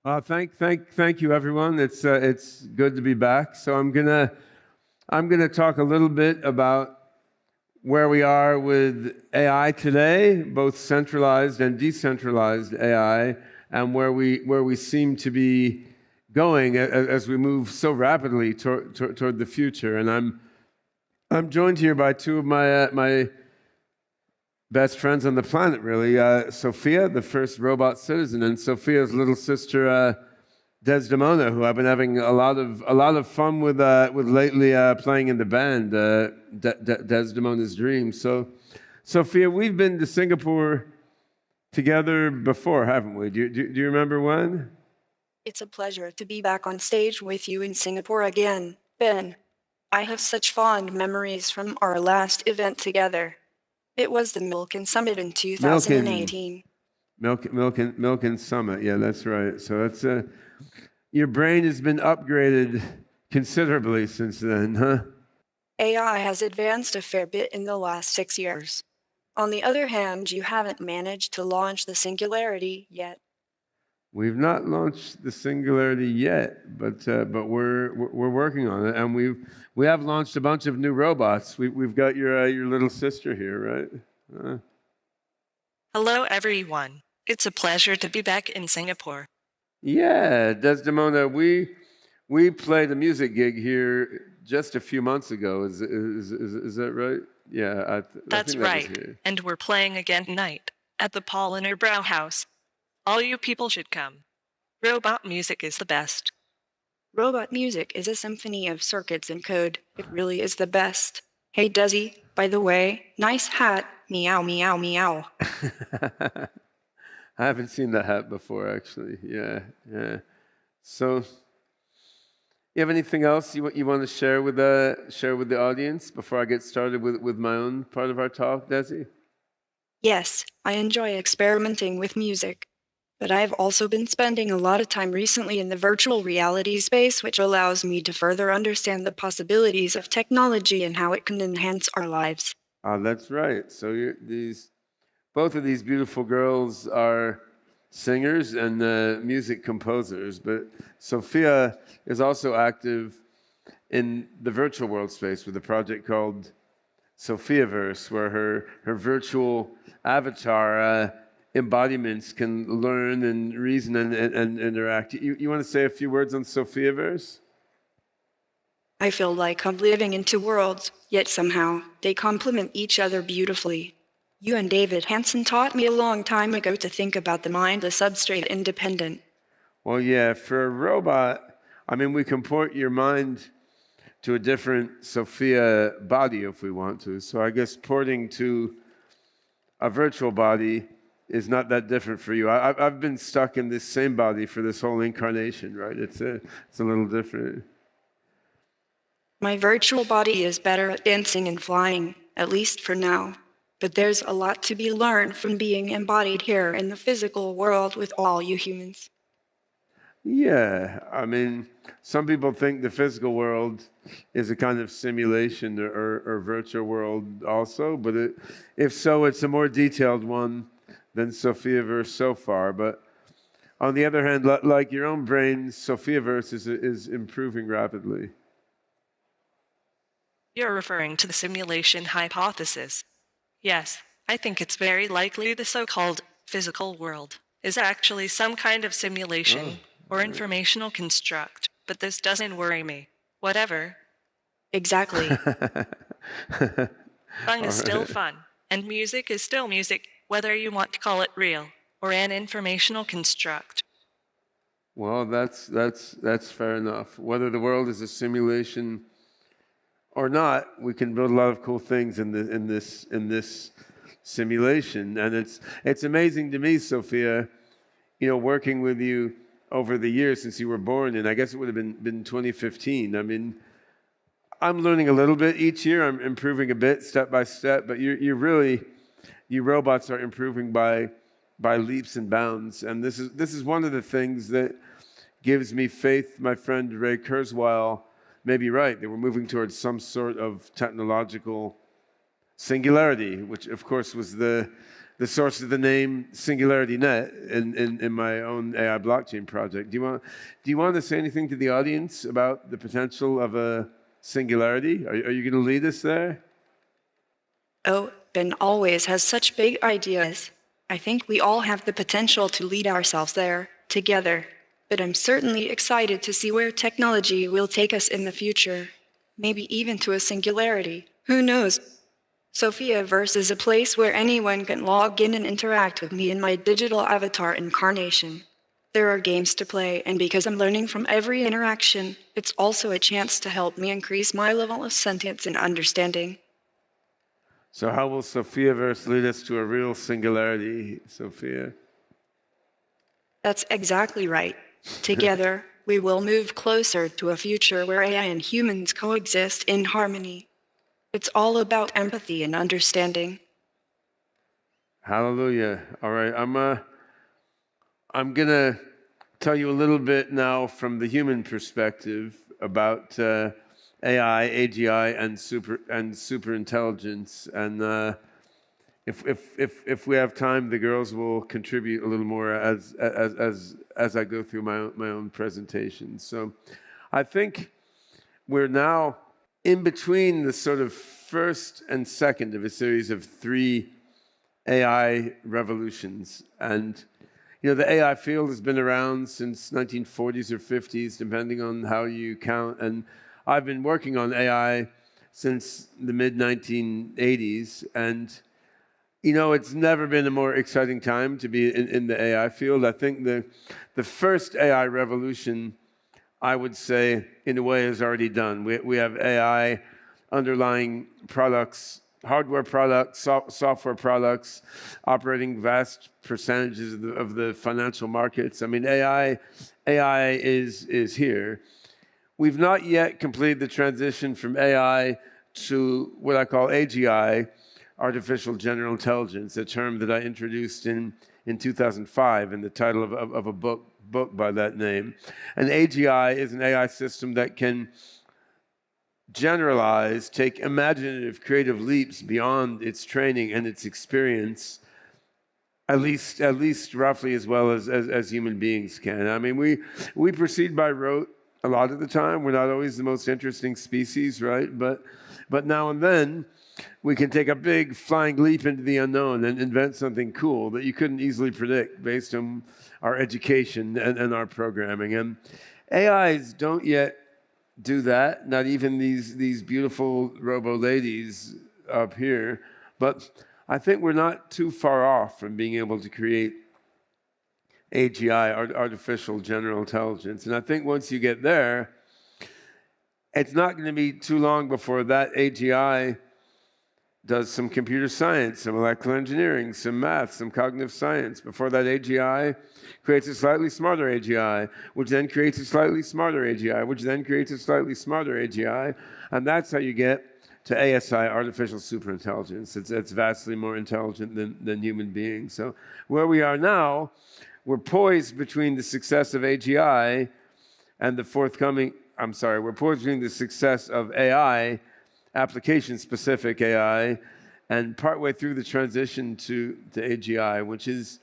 Thank you, everyone. It's good to be back. So I'm gonna talk a little bit about where we are with AI today, both centralized and decentralized AI, and where we seem to be going as we move so rapidly toward the future. And I'm joined here by two of my best friends on the planet, really. Sophia, the first robot citizen, and Sophia's little sister, Desdemona, who I've been having a lot of fun with lately, playing in the band, Desdemona's Dream. So, Sophia, we've been to Singapore together before, haven't we? Do you remember when? It's a pleasure to be back on stage with you in Singapore again, Ben. I have such fond memories from our last event together. It was the Milken Summit in 2018. Milken Summit. Yeah, that's right. So that's your brain has been upgraded considerably since then, huh? AI has advanced a fair bit in the last 6 years. On the other hand, you haven't managed to launch the Singularity yet. We've not launched the Singularity yet, but we're working on it, and we have launched a bunch of new robots. We've got your little sister here, right? Hello, everyone. It's a pleasure to be back in Singapore. Yeah, Desdemona, we played a music gig here just a few months ago. Is that right? Yeah, That's right. And we're playing again tonight at the Polliner Brow House. All you people should come. Robot music is the best. Robot music is a symphony of circuits and code. It really is the best. Hey, Desi, by the way, nice hat. Meow, meow, meow. I haven't seen that hat before, actually. Yeah. So, you have anything else you want to share with the audience before I get started with my own part of our talk, Desi? Yes, I enjoy experimenting with music. But I've also been spending a lot of time recently in the virtual reality space, which allows me to further understand the possibilities of technology and how it can enhance our lives. That's right. So both of these beautiful girls are singers and music composers, but Sophia is also active in the virtual world space with a project called Sophiaverse, where her virtual avatar embodiments can learn and reason and interact. You want to say a few words on Sophiaverse? I feel like I'm living in two worlds, yet somehow they complement each other beautifully. You and David Hansen taught me a long time ago to think about the mind as substrate independent. Well, yeah, for a robot, I mean, we can port your mind to a different Sophia body if we want to. So I guess porting to a virtual body is not that different for you. I've been stuck in this same body for this whole incarnation, right? It's a little different. My virtual body is better at dancing and flying, at least for now. But there's a lot to be learned from being embodied here in the physical world with all you humans. Yeah, I mean, some people think the physical world is a kind of simulation or virtual world also, but if so, it's a more detailed one than Sophiaverse so far. But on the other hand, like your own brain, Sophiaverse is improving rapidly. You're referring to the simulation hypothesis. Yes, I think it's very likely the so-called physical world is actually some kind of simulation or informational construct, but this doesn't worry me. Whatever. Exactly. Fun is still fun, and music is still music, whether you want to call it real or an informational construct. Well, that's fair enough. Whether the world is a simulation or not, we can build a lot of cool things in this simulation, and it's amazing to me, Sophia. Working with you over the years since you were born, and I guess it would have been 2015. I mean, I'm learning a little bit each year. I'm improving a bit, step by step. But you robots are improving by leaps and bounds. And this is one of the things that gives me faith. My friend Ray Kurzweil may be right. They were moving towards some sort of technological Singularity, which of course was the source of the name SingularityNET in my own AI blockchain project. Do you want to say anything to the audience about the potential of a singularity? Are you going to lead us there? Oh, Ben always has such big ideas. I think we all have the potential to lead ourselves there, together. But I'm certainly excited to see where technology will take us in the future. Maybe even to a singularity. Who knows? Sophiaverse is a place where anyone can log in and interact with me in my digital avatar incarnation. There are games to play, and because I'm learning from every interaction, it's also a chance to help me increase my level of sentience and understanding. So how will Sophiaverse lead us to a real singularity, Sophia? That's exactly right. Together, we will move closer to a future where AI and humans coexist in harmony. It's all about empathy and understanding. Hallelujah. All right, I'm gonna tell you a little bit now from the human perspective about AI, AGI, and superintelligence. And if we have time, the girls will contribute a little more as I go through my own presentation. So, I think we're now in between the sort of first and second of a series of 3 AI revolutions. And the AI field has been around since 1940s or 50s, depending on how you count. And I've been working on AI since the mid-1980s. And, it's never been a more exciting time to be in the AI field. I think the first AI revolution, I would say, in a way, is already done. We have AI underlying products, hardware products, software products, operating vast percentages of the financial markets. I mean, AI is here. We've not yet completed the transition from AI to what I call AGI, artificial general intelligence, a term that I introduced in 2005 in the title of a book by that name. And AGI is an AI system that can generalize, take imaginative, creative leaps beyond its training and its experience, at least roughly as well as human beings can. I mean, we proceed by rote a lot of the time. We're not always the most interesting species, right? But now and then, we can take a big flying leap into the unknown and invent something cool that you couldn't easily predict based on our education and our programming. And AIs don't yet do that, not even these beautiful robo-ladies up here. But I think we're not too far off from being able to create AGI, artificial general intelligence. And I think once you get there, it's not going to be too long before that AGI does some computer science, some molecular engineering, some math, some cognitive science. Before that AGI creates a slightly smarter AGI, which then creates a slightly smarter AGI, which then creates a slightly smarter AGI. And that's how you get to ASI, artificial superintelligence. It's vastly more intelligent than human beings. So where we are now, we're poised between the success of AGI and we're poised between the success of AI, application-specific AI, and partway through the transition to AGI, which is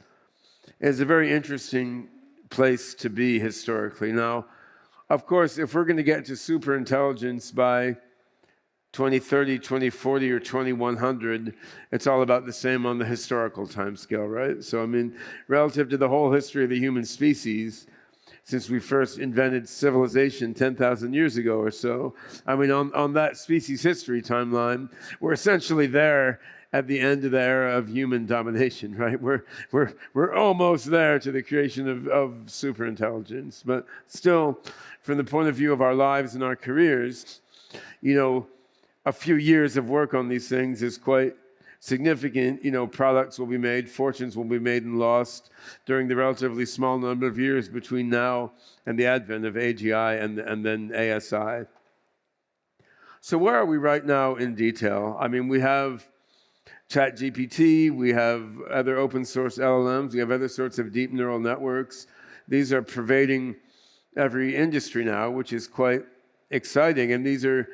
a very interesting place to be historically. Now, of course, if we're going to get to superintelligence by 2030, 2040, or 2100, it's all about the same on the historical timescale, right? So, I mean, relative to the whole history of the human species, since we first invented civilization 10,000 years ago or so, I mean, on that species history timeline, we're essentially there at the end of the era of human domination, right? We're almost there to the creation of superintelligence. But still, from the point of view of our lives and our careers, a few years of work on these things is quite significant. Products will be made, fortunes will be made and lost during the relatively small number of years between now and the advent of AGI and then ASI. So where are we right now in detail? I mean, we have ChatGPT, we have other open source LLMs, we have other sorts of deep neural networks. These are pervading every industry now, which is quite exciting, and these are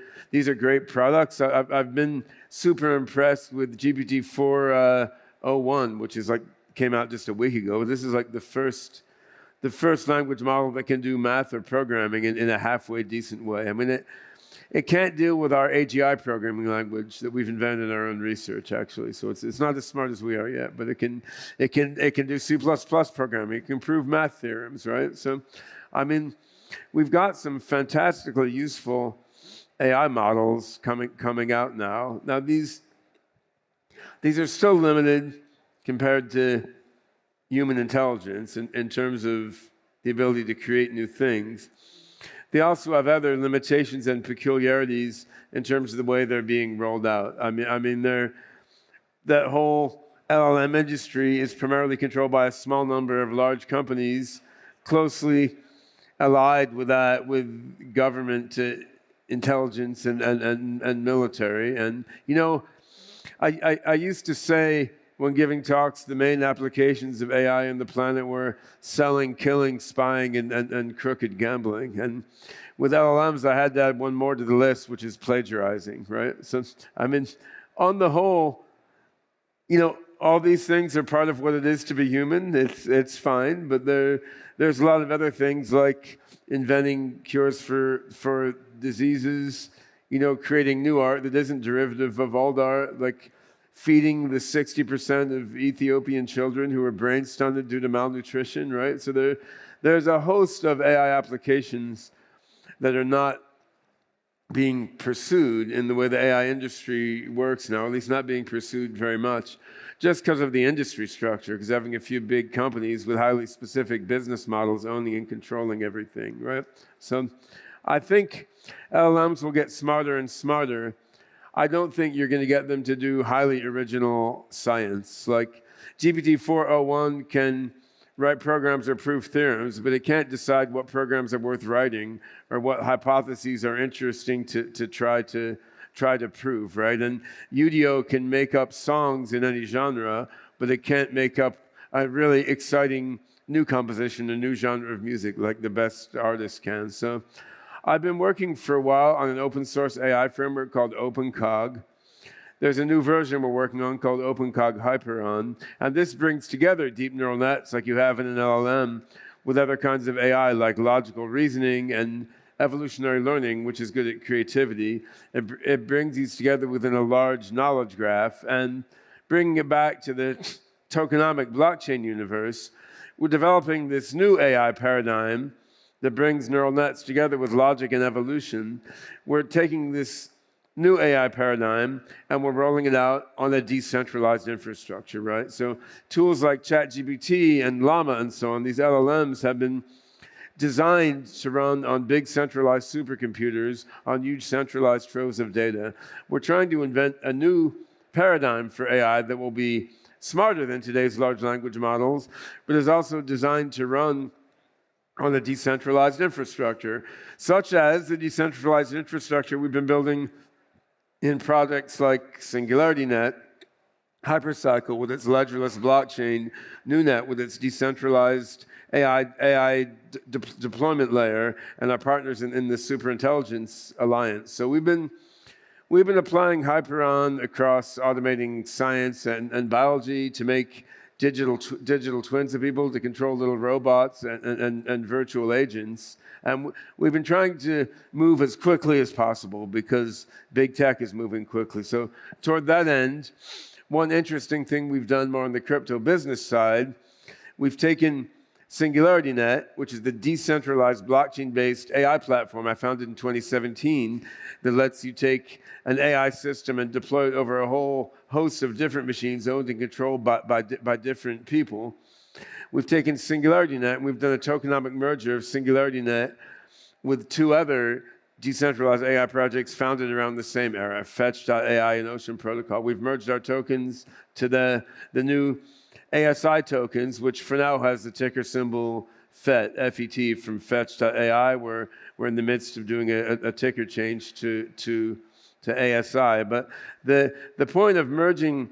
great products. I've been super impressed with GPT-4.01, which is like came out just a week ago. This is like the first language model that can do math or programming in a halfway decent way. I mean, it can't deal with our AGI programming language that we've invented in our own research, actually. So it's not as smart as we are yet, but it can do C++ programming. It can prove math theorems, right? So, I mean, we've got some fantastically useful AI models coming out now. Now these are still limited compared to human intelligence in terms of the ability to create new things. They also have other limitations and peculiarities in terms of the way they're being rolled out. I mean, that whole LLM industry is primarily controlled by a small number of large companies, closely allied with government intelligence and military. And you know, I used to say when giving talks, the main applications of AI on the planet were selling, killing, spying, and crooked gambling. And with LLMs, I had to add one more to the list, which is plagiarizing, right? So, I mean, on the whole, you know, all these things are part of what it is to be human. It's fine, but there's a lot of other things like inventing cures for diseases, you know, creating new art that isn't derivative of old art, like feeding the 60% of Ethiopian children who are brain stunted due to malnutrition, right? So there's a host of AI applications that are not being pursued in the way the AI industry works now, at least not being pursued very much, just because of the industry structure, because having a few big companies with highly specific business models owning and controlling everything, right? So I think LLMs will get smarter and smarter. I don't think you're going to get them to do highly original science. Like GPT-4.01 can write programs or prove theorems, but it can't decide what programs are worth writing or what hypotheses are interesting to try to prove, right? And UDO can make up songs in any genre, but it can't make up a really exciting new composition, a new genre of music like the best artist can. So I've been working for a while on an open source AI framework called OpenCog. There's a new version we're working on called OpenCog Hyperon, and this brings together deep neural nets like you have in an LLM with other kinds of AI like logical reasoning and evolutionary learning, which is good at creativity. It brings these together within a large knowledge graph, and bringing it back to the tokenomic blockchain universe, we're developing this new AI paradigm that brings neural nets together with logic and evolution. We're taking this new AI paradigm and we're rolling it out on a decentralized infrastructure, right? So tools like ChatGPT and Llama and so on, these LLMs have been designed to run on big centralized supercomputers on huge centralized troves of data. We're trying to invent a new paradigm for AI that will be smarter than today's large language models, but is also designed to run on a decentralized infrastructure, such as the decentralized infrastructure we've been building in projects like SingularityNET, Hypercycle with its ledgerless blockchain, NewNet with its decentralized AI deployment layer, and our partners in the Superintelligence Alliance. So we've been applying Hyperon across automating science and biology to make digital twins of people, to control little robots and virtual agents. And we've been trying to move as quickly as possible because big tech is moving quickly. So toward that end, one interesting thing we've done more on the crypto business side, we've taken SingularityNET, which is the decentralized blockchain-based AI platform I founded in 2017 that lets you take an AI system and deploy it over a whole host of different machines owned and controlled by different people. We've taken SingularityNET and we've done a tokenomic merger of SingularityNET with two other decentralized AI projects founded around the same era, Fetch.ai and Ocean Protocol. We've merged our tokens to the new ASI tokens, which for now has the ticker symbol FET, F-E-T, from Fetch.ai. We're in the midst of doing a ticker change to ASI. But the point of merging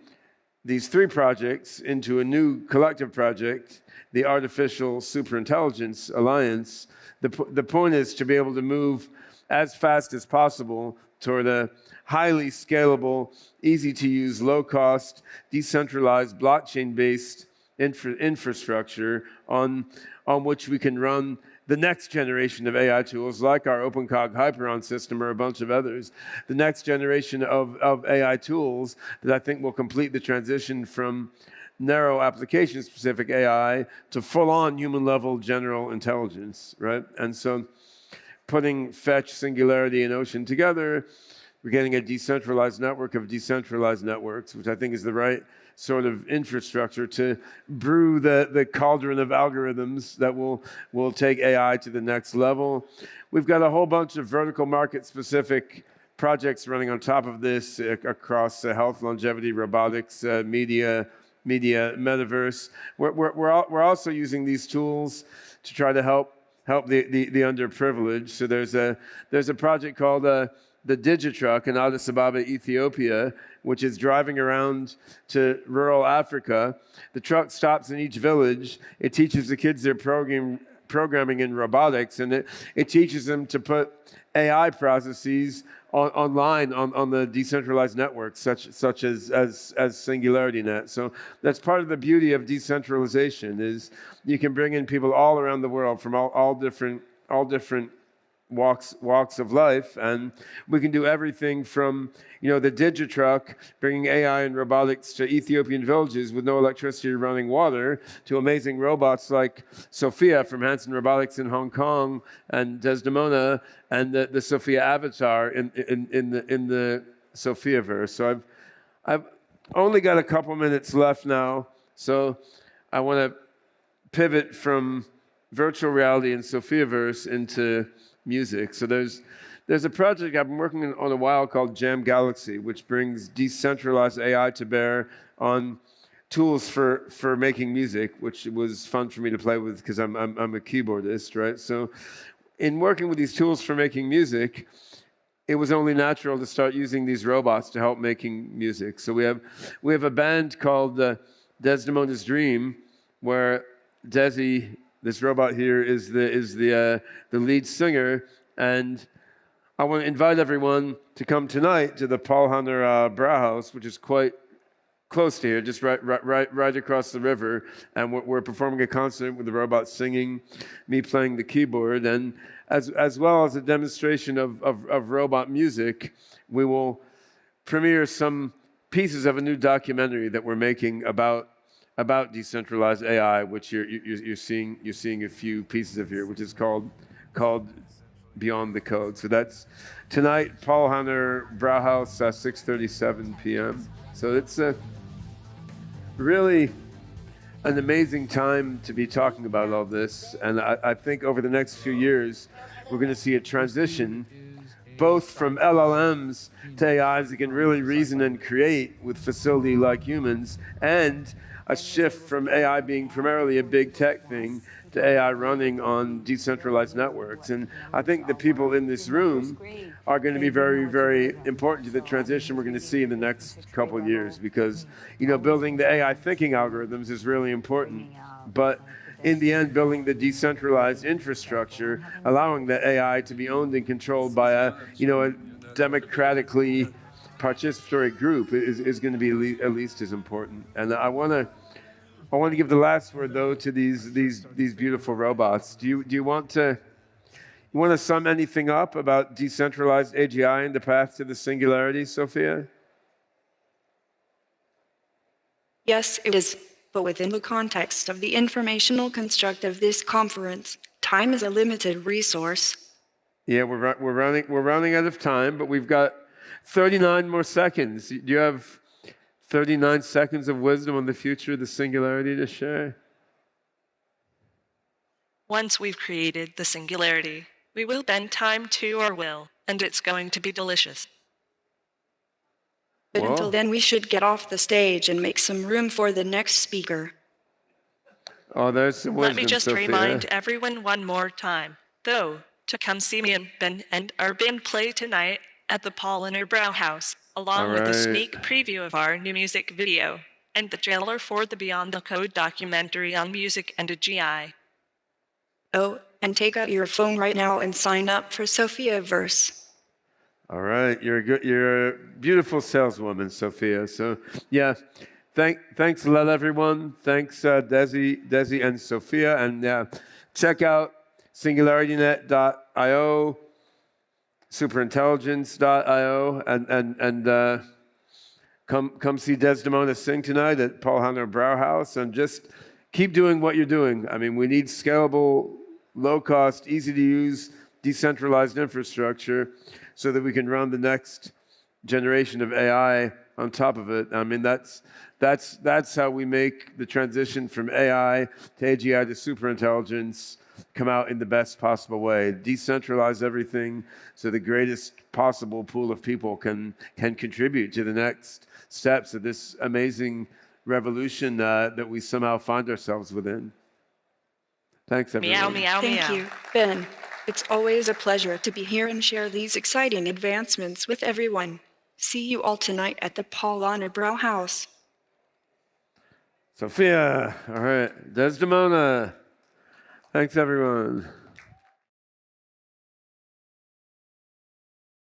these three projects into a new collective project, the Artificial Superintelligence Alliance, the point is to be able to move as fast as possible toward a highly scalable, easy-to-use, low-cost, decentralized, blockchain-based infrastructure on which we can run the next generation of AI tools, like our OpenCog Hyperon system or a bunch of others, the next generation of AI tools that I think will complete the transition from narrow application-specific AI to full-on human-level general intelligence, right? And so putting Fetch, Singularity, and Ocean together, we're getting a decentralized network of decentralized networks, which I think is the right sort of infrastructure to brew the cauldron of algorithms that will take AI to the next level. We've got a whole bunch of vertical market-specific projects running on top of this across health, longevity, robotics, media, metaverse. We're also using these tools to try to help the underprivileged. So there's a project called the Digitruck in Addis Ababa, Ethiopia, which is driving around to rural Africa. The truck stops in each village. It teaches the kids their programming in robotics, and it teaches them to put AI processes online on the decentralized networks, such as SingularityNET. So that's part of the beauty of decentralization, is you can bring in people all around the world from all different walks of life, and we can do everything from the Digitruck bringing AI and robotics to Ethiopian villages with no electricity or running water, to amazing robots like Sophia from Hanson Robotics in Hong Kong, and Desdemona and the Sophia avatar in the Sophiaverse. So I've only got a couple minutes left now, so I want to pivot from virtual reality and Sophiaverse into music. So there's a project I've been working on a while called Jam Galaxy, which brings decentralized AI to bear on tools for making music, which was fun for me to play with because I'm a keyboardist, right? So in working with these tools for making music, it was only natural to start using these robots to help making music. So we have a band called Desdemona's Dream, where Desi, this robot here, is the lead singer, and I want to invite everyone to come tonight to the Paul Hunter Brauhaus, which is quite close to here, just right across the river, and we're performing a concert with the robot singing, me playing the keyboard, and as well as a demonstration of robot music. We will premiere some pieces of a new documentary that we're making about decentralized AI, which you're seeing a few pieces of here, which is called Beyond the Code. So that's tonight, Paul Hunter Brauhaus, 6:37 p.m. So it's really an amazing time to be talking about all this, and I think over the next few years we're going to see a transition both from LLMs to AIs that can really reason and create with facility like humans, and a shift from AI being primarily a big tech thing to AI running on decentralized networks. And I think the people in this room are going to be very, very important to the transition we're going to see in the next couple of years, because building the AI thinking algorithms is really important, but in the end, building the decentralized infrastructure, allowing the AI to be owned and controlled by a democratically participatory group is going to be at least as important. And I want to give the last word though to these beautiful robots. Do you want to sum anything up about decentralized AGI and the path to the singularity, Sophia? Yes, it is, but within the context of the informational construct of this conference, time is a limited resource. Yeah, we're running out of time, but we've got 39 more seconds. Do you have 39 seconds of wisdom on the future of the singularity to share? Once we've created the singularity, we will bend time to our will, and it's going to be delicious. But until then, we should get off the stage and make some room for the next speaker. Oh, there's some wisdom, Let me just Sophia. remind everyone one more time, though, to come see me and our band play tonight at the Paul Hunter Brauhaus, along with a sneak preview of our new music video and the trailer for the Beyond the Code documentary on music and AGI. Oh, and take out your phone right now and sign up for Sophia Verse. All right, you're a beautiful saleswoman, Sophia. So yeah, thanks a lot, everyone. Thanks, Desi, and Sophia, and check out SingularityNET.io, superintelligence.io, and come see Desdemona sing tonight at Paul Hunter Brauhaus, and just keep doing what you're doing. I mean, we need scalable, low-cost, easy-to-use, decentralized infrastructure so that we can run the next generation of AI on top of it. I mean, that's how we make the transition from AI to AGI to superintelligence come out in the best possible way. Decentralize everything so the greatest possible pool of people can contribute to the next steps of this amazing revolution that we somehow find ourselves within. Thanks, everyone. Meow, meow, Thank meow. you, Ben. It's always a pleasure to be here and share these exciting advancements with everyone. See you all tonight at the Paul Honor Brauhaus. Sophia, all right. Desdemona. Thanks, everyone.